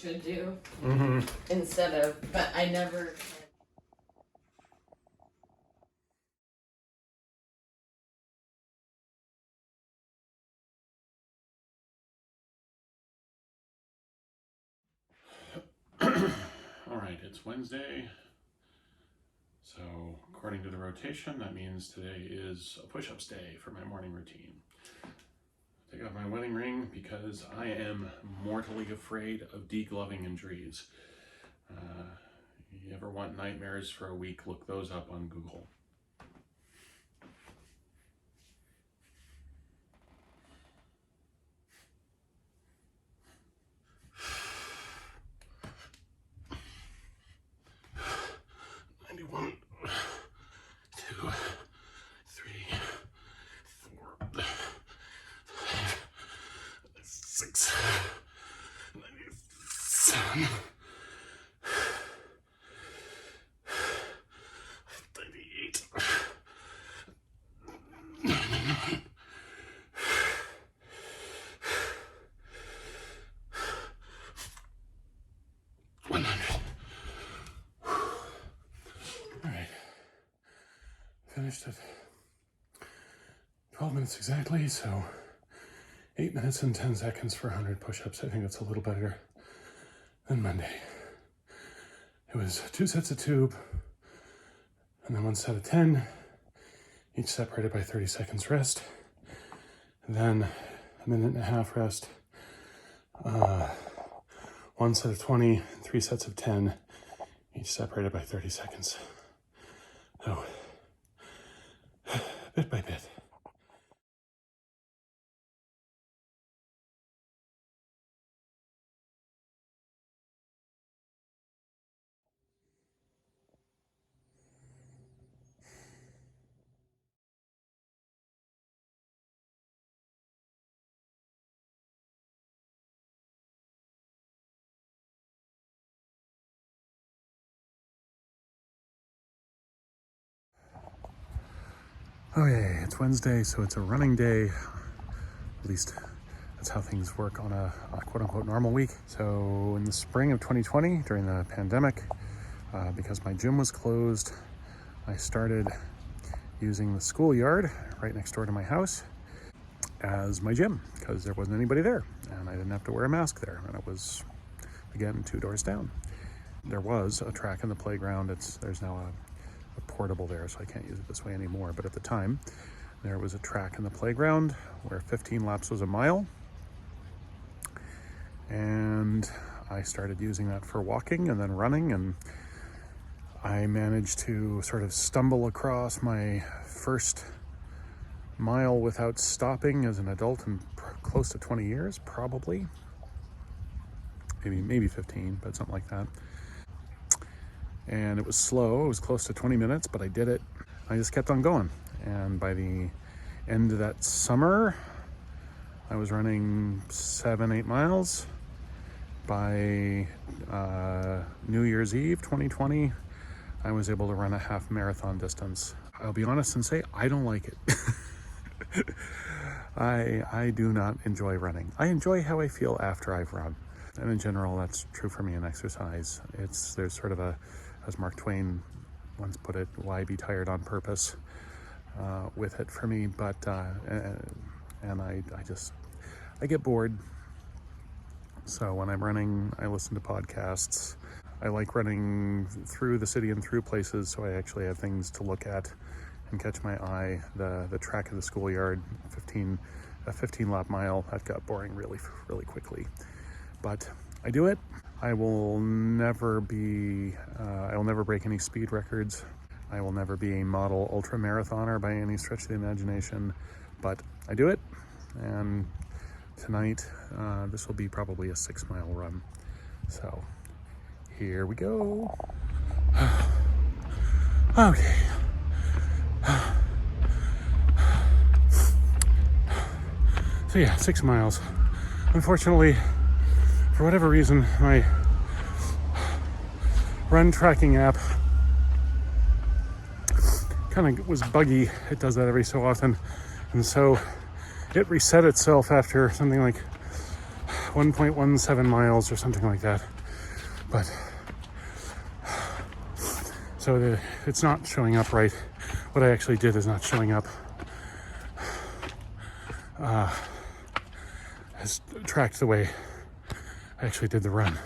should do Mm-hmm. instead of, but I never. All right, it's Wednesday. So according to the rotation, that means today is a push-ups day for my morning routine. Take off my wedding ring because I am mortally afraid of degloving injuries. You ever want nightmares for a week, look those up on Google. Finished at 12 minutes exactly, so 8 minutes and 10 seconds for 100 push-ups. I think that's a little better than Monday. It was 2 sets of tube, and then 1 set of 10, each separated by 30 seconds rest, and then a minute and a half rest, 1 set of 20, 3 sets of 10, each separated by 30 seconds. So, bit by bit. Okay, it's Wednesday, so it's a running day. At least that's how things work on a quote-unquote normal week. So in the spring of 2020, during the pandemic, because my gym was closed, I started using the schoolyard right next door to my house as my gym because there wasn't anybody there and I didn't have to wear a mask there, and it was, again, 2 doors down. There was a track in the playground. There's now a portable there, so I can't use it this way anymore, but at the time there was a track in the playground where 15 laps was a mile, and I started using that for walking and then running, and I managed to sort of stumble across my first mile without stopping as an adult in close to 20 years, probably maybe 15, but something like that. And it was slow. It was close to 20 minutes, but I did it. I just kept on going. And by the end of that summer, I was running 7-8 miles. By New Year's Eve 2020, I was able to run a half marathon distance. I'll be honest and say I don't like it. I do not enjoy running. I enjoy how I feel after I've run. And in general, that's true for me in exercise. There's sort of a, as Mark Twain once put it, why be tired on purpose with it for me. But, and I get bored. So when I'm running, I listen to podcasts. I like running through the city and through places, so I actually have things to look at and catch my eye. The track of the schoolyard, a 15 lap mile, that got boring really quickly. But I do it. I will never break any speed records. I will never be a model ultra marathoner by any stretch of the imagination, but I do it. And tonight, this will be probably a 6-mile run. So here we go. Okay. So yeah, 6 miles. Unfortunately, for whatever reason, my run tracking app kind of was buggy. It does that every so often. And so it reset itself after something like 1.17 miles or something like that. But so it's not showing up right. What I actually did is not showing up. Has tracked the way I actually did the run.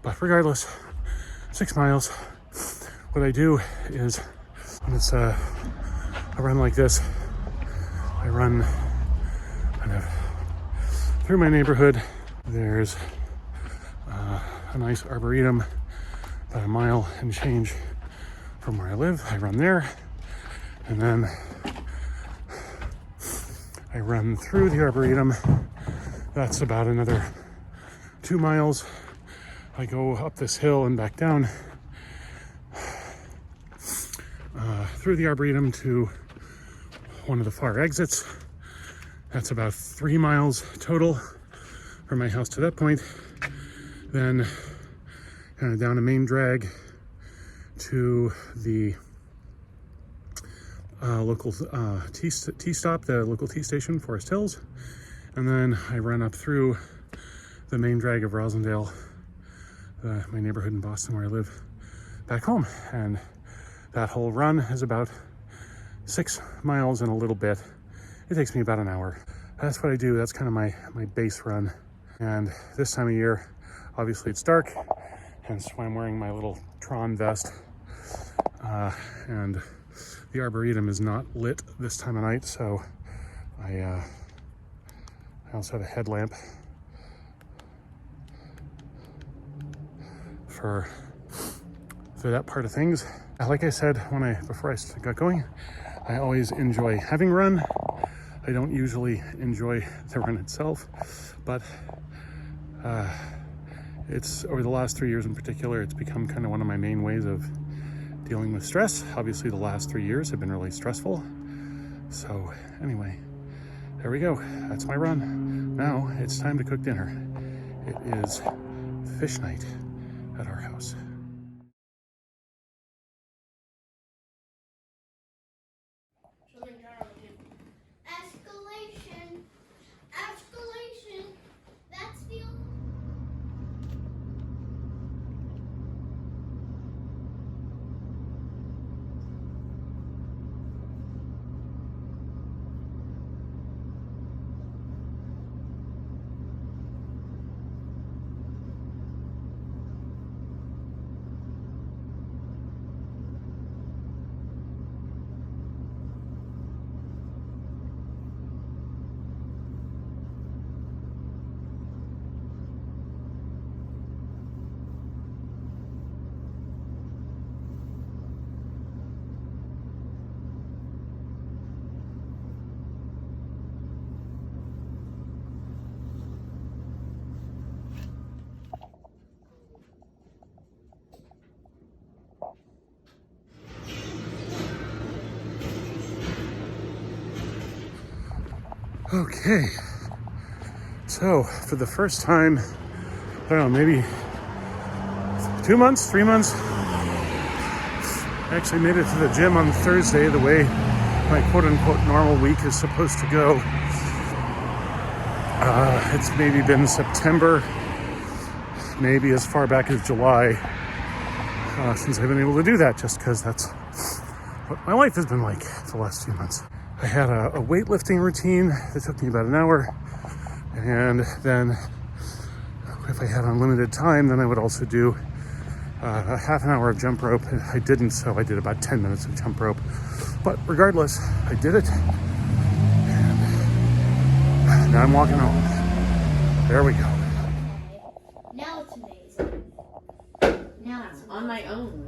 But regardless, 6 miles. What I do is when it's a run like this, I run kind of through my neighborhood. There's a nice arboretum about a mile and change from where I live. I run there, and then I run through the arboretum. That's about another 2 miles. I go up this hill and back down through the arboretum to one of the far exits. That's about 3 miles total from my house to that point. Then kind of down a main drag to the local tea stop, the local tea station, Forest Hills. And then I run up through the main drag of Rosendale, my neighborhood in Boston where I live, back home. And that whole run is about 6 miles and a little bit. It takes me about an hour. That's what I do. That's kind of my base run. And this time of year, obviously it's dark, hence why I'm wearing my little Tron vest. And the arboretum is not lit this time of night, so I also have a headlamp for that part of things. Like I said before I got going, I always enjoy having run. I don't usually enjoy the run itself, but it's over the last 3 years in particular, it's become kind of one of my main ways of dealing with stress. Obviously, the last 3 years have been really stressful. So anyway, there we go. That's my run. Now it's time to cook dinner. It is fish night at our house. Escalation. Escalation. That's the Okay, so for the first time, I don't know, maybe 2 months, 3 months, I actually made it to the gym on Thursday the way my quote-unquote normal week is supposed to go. It's maybe been September, maybe as far back as July, since I've been able to do that, just because that's what my life has been like for the last few months. I had a weightlifting routine that took me about an hour, and then if I had unlimited time, then I would also do a half an hour of jump rope. I didn't, so I did about 10 minutes of jump rope. But regardless, I did it, and now I'm walking home. There we go. Now it's amazing. Now it's on my own.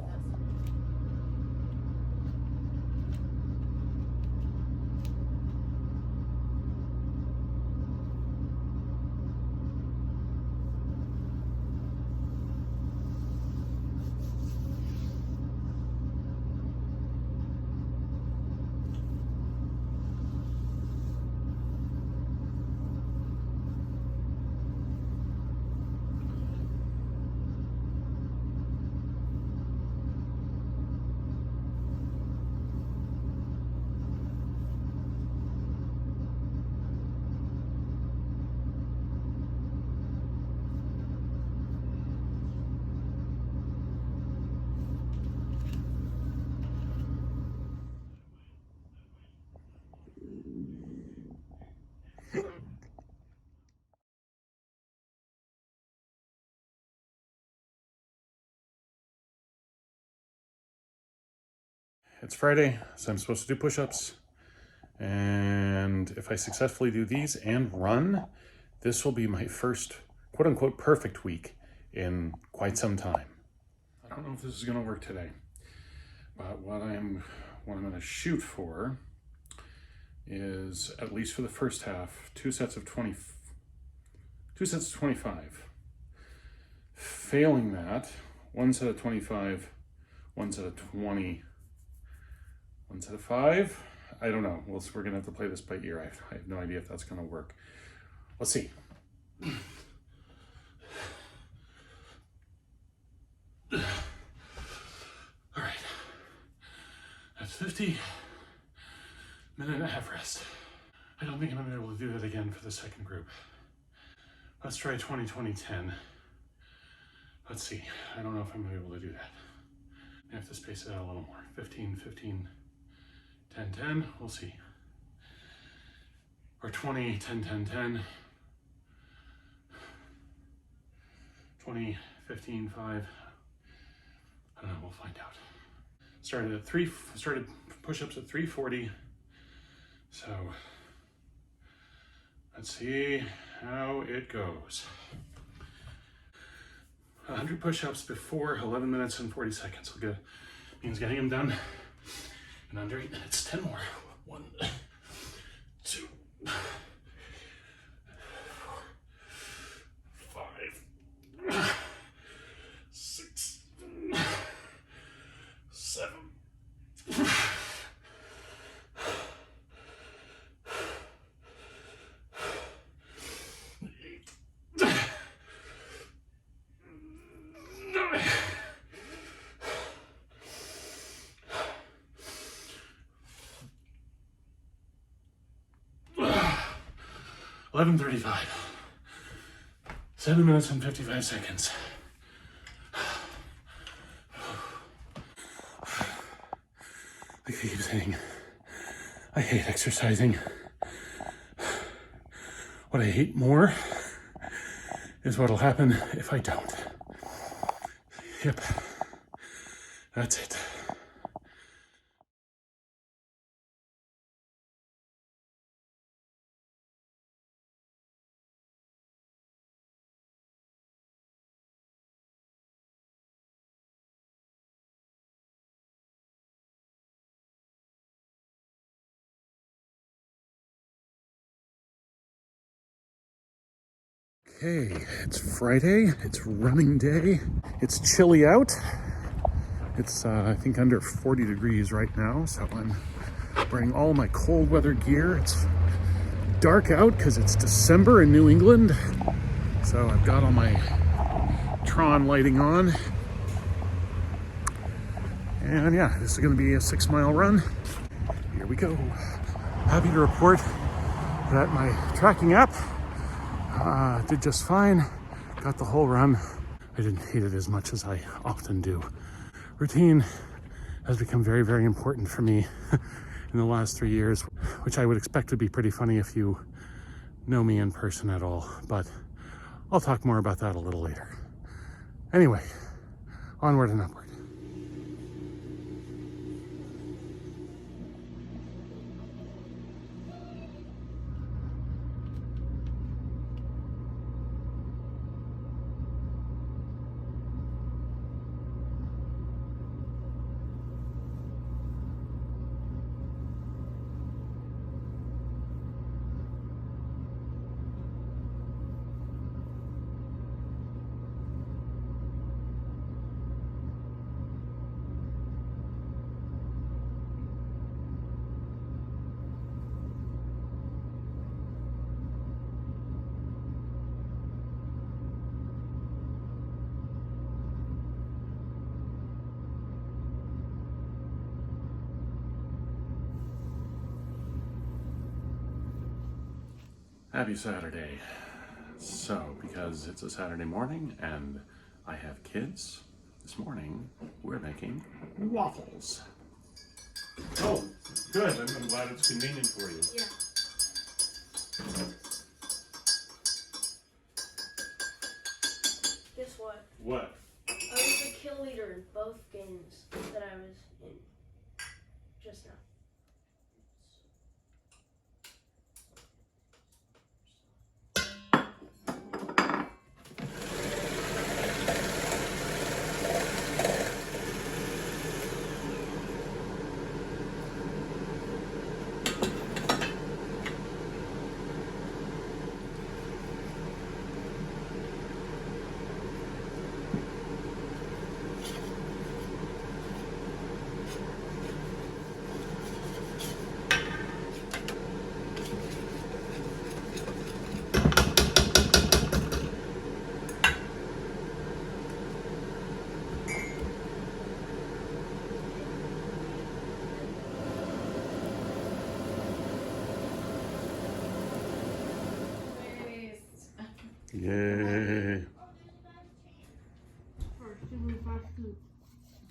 it's Friday, so I'm supposed to do push-ups. And if I successfully do these and run, this will be my first quote-unquote perfect week in quite some time. I don't know if this is gonna work today, but what I'm gonna shoot for is, at least for the first half, two sets of 25. Failing that, one set of 25, one set of 20, one set of 5. I don't know. We're gonna have to play this by ear. I have no idea if that's gonna work. Let's see. All right. That's 50. Minute and a half rest. I don't think I'm gonna be able to do that again for the second group. Let's try 20, 20, 10. Let's see. I don't know if I'm gonna be able to do that. I have to space it out a little more. 15, 15, 10, 10. We'll see. Or 20, 10, 10, 10. 20, 15, 5. I don't know, we'll find out. Started push-ups at 340. So let's see how it goes. 100 push-ups before 11 minutes and 40 seconds. Means getting them done in under 8 minutes. 10 more. 1, 2, 4, 5, 6, 7. 11:35. 7 minutes and 55 seconds. I keep saying, I hate exercising. What I hate more is what'll happen if I don't. Yep, that's it. Okay, it's Friday, it's running day, it's chilly out. It's I think under 40 degrees right now, so I'm wearing all my cold weather gear. It's dark out because it's December in New England, so I've got all my Tron lighting on. And yeah, this is gonna be a 6-mile run. Here we go. Happy to report that my tracking app did just fine. Got the whole run. I didn't hate it as much as I often do. Routine has become very, very important for me in the last 3 years, which I would expect to be pretty funny if you know me in person at all, but I'll talk more about that a little later. Anyway, onward and upward. Happy Saturday. So, because it's a Saturday morning and I have kids, this morning we're making waffles. Oh, good. I'm glad it's convenient for you. Yeah. Guess what? What? I was a kill leader in both games that I was in. just now. Yay.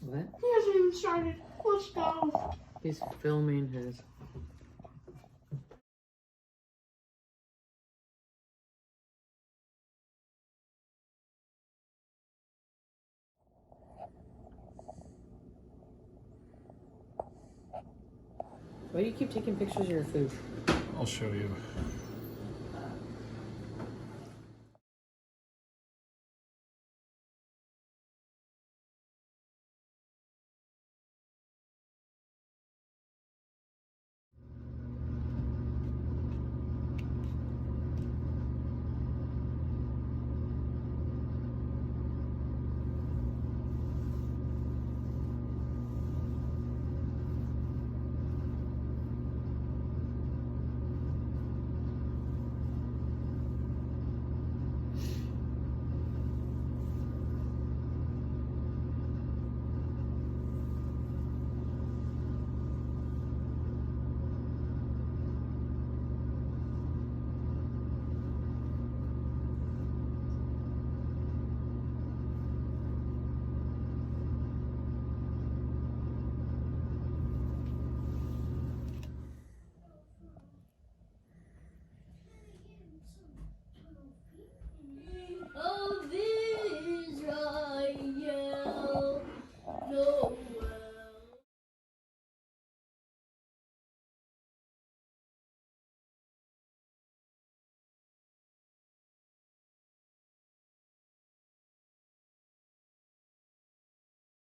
What? He hasn't even started. Let's go. He's filming his. Why do you keep taking pictures of your food? I'll show you.